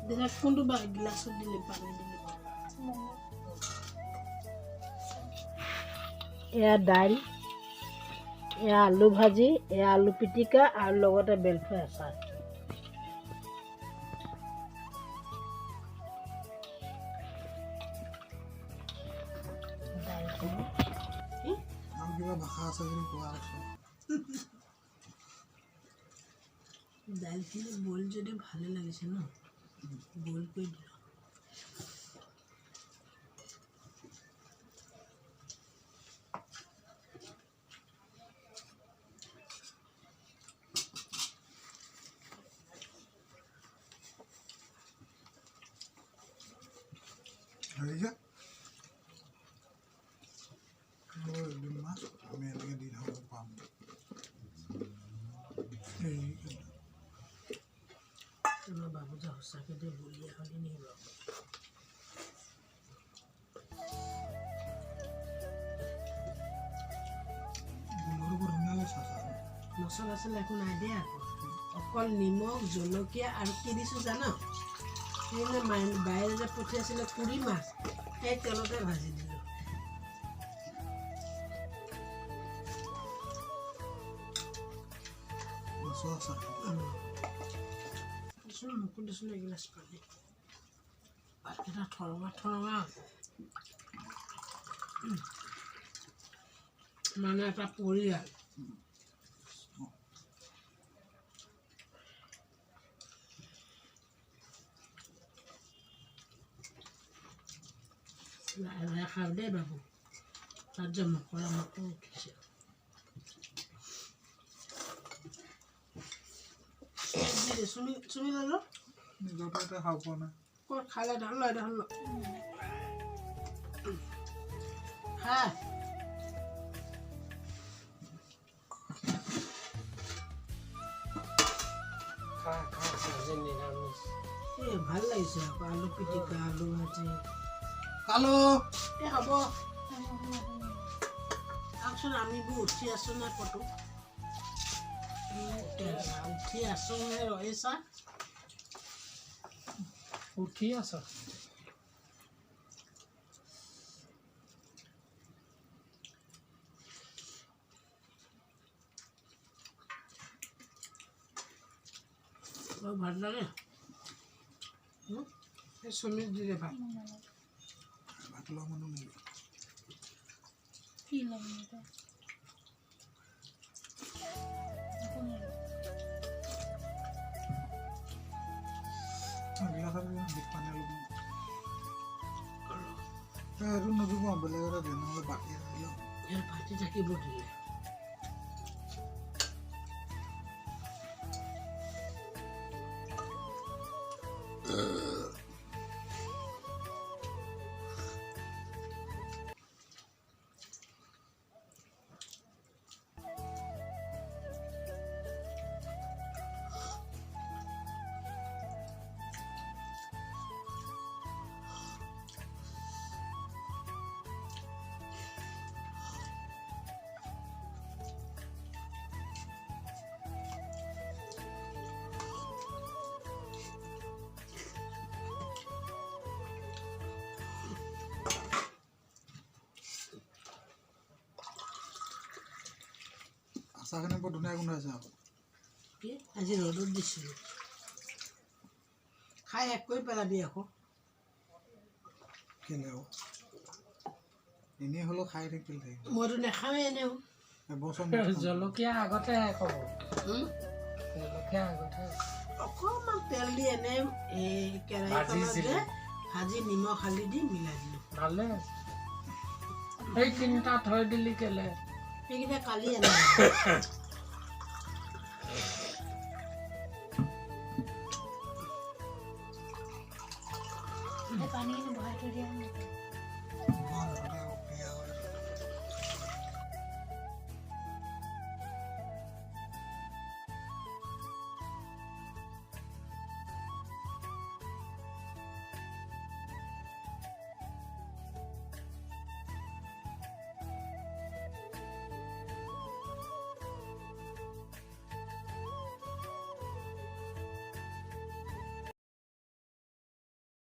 দিনত কোনটো বা গ্লাছত দিলে পানী দিলে এয়া দাইল এয়া আলু ভাজি এয়া আলু পিটিকা আৰু লগতে বেলফুই আচাৰ দাইলখিনি বইল যদি ভালে লাগিছে ন বইল কৰি দিলোঁ তোমাৰ বাবুজা সঁচাকৈ দে বলিয়া হ'লে নি বাৰু মছলা চছলা একো নাই দিয়া আকৌ অকল নিমখ জলকীয়া আৰু কি দিছোঁ জানো বাহিৰে যে পঠিয়াইছিলে পুৰি মাছ সেই তেলতে ভাজি দিলোঁ মোকো দিছোঁ এগিলাচ পানী ভাতকেইটা ঠৰঙা মানে এটা পৰিয়াল লাহে খাওঁ দেই বাবু তাত যে মকৰা মাকো উঠিছে চুমি ললো নিজতে খাব পোৱা নাই ক'ত খালে ধান খা এই ভাল লাগিছে আকৌ আলু পিটিকা আলু ভাজি কালো এই হ'ব চাওকচোন আমিবোৰ উঠি আছোঁ নে ফটো উঠি আছোঁ নে ৰহিছা উঠি আছ ভাল লাগে এই চুমিত দিলে ভাত ভাত লোৱা মানুহ নেকি কি লাগে এইটো নদীব বেলেগ এটা দিন নহ'লে বাকী আহিলেও ইয়াৰ ভাতি থাকিব দিলে আচাৰখিনি বৰ ধুনীয়া গোন্ধাইছে আকৌ কি আজি ৰ'দত দিছিলোঁ খাই শেষ কৰি পেলাবি আকৌ কেলে আকৌ এনেই হ'লেও খাই থাকিলে থাকিব মইতো নাখাওঁৱে এনেও এবছৰ জলকীয়া আগতে ক'ব জলকীয়া আগতে অকণমান তেল দি এনে এই কেৰাহীখনত যে ভাজি নিমখ হালধি দি মিলাই দিলোঁ ভালে সেই তিনিটা থৈ দিলি কেলে সেইকেইটা কালি আনিলোঁ